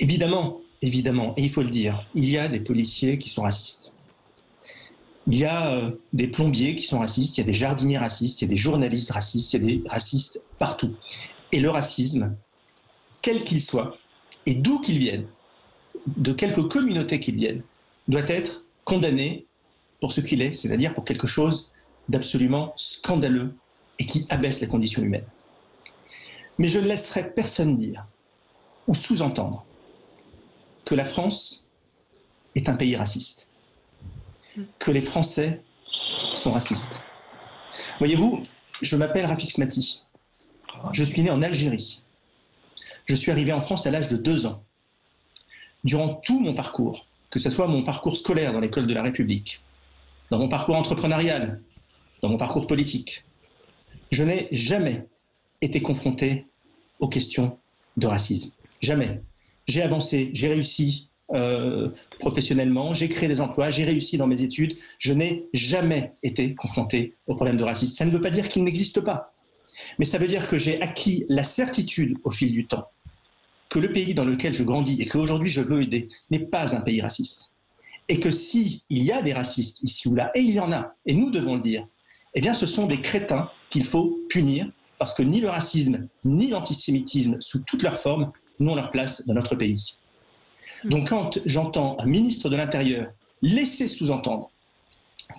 Évidemment, évidemment, et il faut le dire, il y a des policiers qui sont racistes. Il y a des plombiers qui sont racistes, il y a des jardiniers racistes, il y a des journalistes racistes, il y a des racistes partout. Et le racisme, quel qu'il soit, et d'où qu'il vienne, de quelque communauté qu'il vienne, doit être condamné pour ce qu'il est, c'est-à-dire pour quelque chose d'absolument scandaleux et qui abaisse les conditions humaines. Mais je ne laisserai personne dire ou sous-entendre que la France est un pays raciste, que les Français sont racistes. Voyez-vous, je m'appelle Rafik Smati. Je suis né en Algérie. Je suis arrivé en France à l'âge de 2 ans. Durant tout mon parcours, que ce soit mon parcours scolaire dans l'école de la République, dans mon parcours entrepreneurial, dans mon parcours politique, je n'ai jamais été confronté aux questions de racisme. Jamais. J'ai avancé, j'ai réussi professionnellement, j'ai créé des emplois, j'ai réussi dans mes études. Je n'ai jamais été confronté au problème de racisme. Ça ne veut pas dire qu'il n'existe pas, mais ça veut dire que j'ai acquis la certitude au fil du temps que le pays dans lequel je grandis et qu'aujourd'hui je veux aider n'est pas un pays raciste. Et que s'il y a des racistes ici ou là, et il y en a, et nous devons le dire, eh bien ce sont des crétins qu'il faut punir, parce que ni le racisme, ni l'antisémitisme, sous toutes leurs formes, n'ont leur place dans notre pays. Donc quand j'entends un ministre de l'Intérieur laisser sous-entendre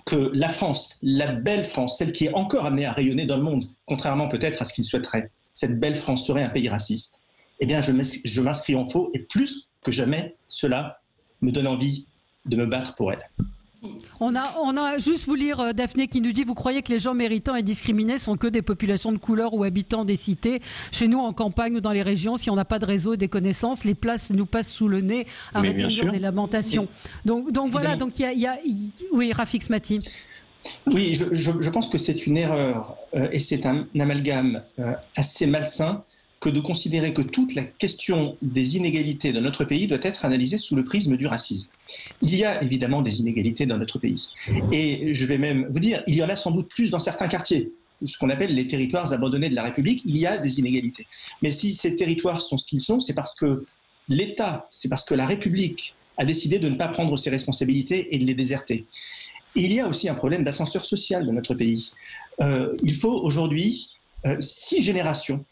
que la France, la belle France, celle qui est encore amenée à rayonner dans le monde, contrairement peut-être à ce qu'il souhaiterait, cette belle France serait un pays raciste, eh bien je m'inscris en faux, et plus que jamais, cela me donne envie de me battre pour elle. On a juste vous lire Daphné qui nous dit: vous croyez que les gens méritants et discriminés sont que des populations de couleur ou habitants des cités? Chez nous, en campagne ou dans les régions, si on n'a pas de réseau et des connaissances, les places nous passent sous le nez. Arrêtez de dire des lamentations. Donc voilà, donc il y a... Oui, Rafik Smati. Oui, je pense que c'est une erreur et c'est un amalgame assez malsain que de considérer que toute la question des inégalités dans notre pays doit être analysée sous le prisme du racisme. Il y a évidemment des inégalités dans notre pays. Et je vais même vous dire, il y en a sans doute plus dans certains quartiers, ce qu'on appelle les territoires abandonnés de la République, il y a des inégalités. Mais si ces territoires sont ce qu'ils sont, c'est parce que l'État, c'est parce que la République a décidé de ne pas prendre ses responsabilités et de les déserter. Et il y a aussi un problème d'ascenseur social dans notre pays. Il faut aujourd'hui 6 générations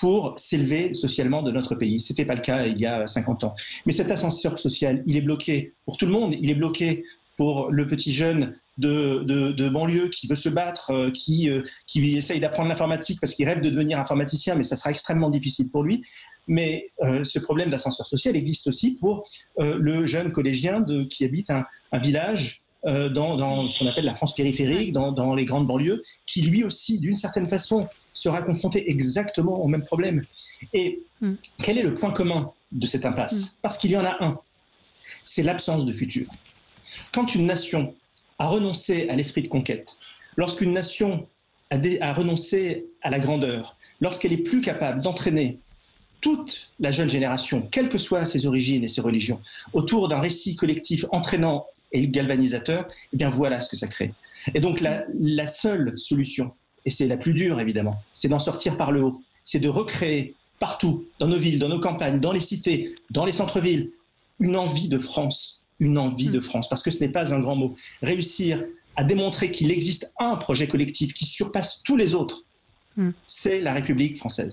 pour s'élever socialement de notre pays. Ce n'était pas le cas il y a 50 ans. Mais cet ascenseur social, il est bloqué pour tout le monde. Il est bloqué pour le petit jeune de banlieue qui veut se battre, qui essaye d'apprendre l'informatique parce qu'il rêve de devenir informaticien, mais ça sera extrêmement difficile pour lui. Mais ce problème d'ascenseur social existe aussi pour le jeune collégien qui habite un village dans ce qu'on appelle la France périphérique, dans les grandes banlieues, qui lui aussi, d'une certaine façon, sera confronté exactement au même problème. Et quel est le point commun de cette impasse? Parce qu'il y en a un, c'est l'absence de futur. Quand une nation a renoncé à l'esprit de conquête, lorsqu'une nation a renoncé à la grandeur, lorsqu'elle est plus capable d'entraîner toute la jeune génération, quelles que soient ses origines et ses religions, autour d'un récit collectif entraînant et galvanisateur, eh bien voilà ce que ça crée. Et donc la seule solution, et c'est la plus dure évidemment, c'est d'en sortir par le haut, c'est de recréer partout, dans nos villes, dans nos campagnes, dans les cités, dans les centres-villes, une envie de France, parce que ce n'est pas un grand mot. Réussir à démontrer qu'il existe un projet collectif qui surpasse tous les autres, c'est la République française.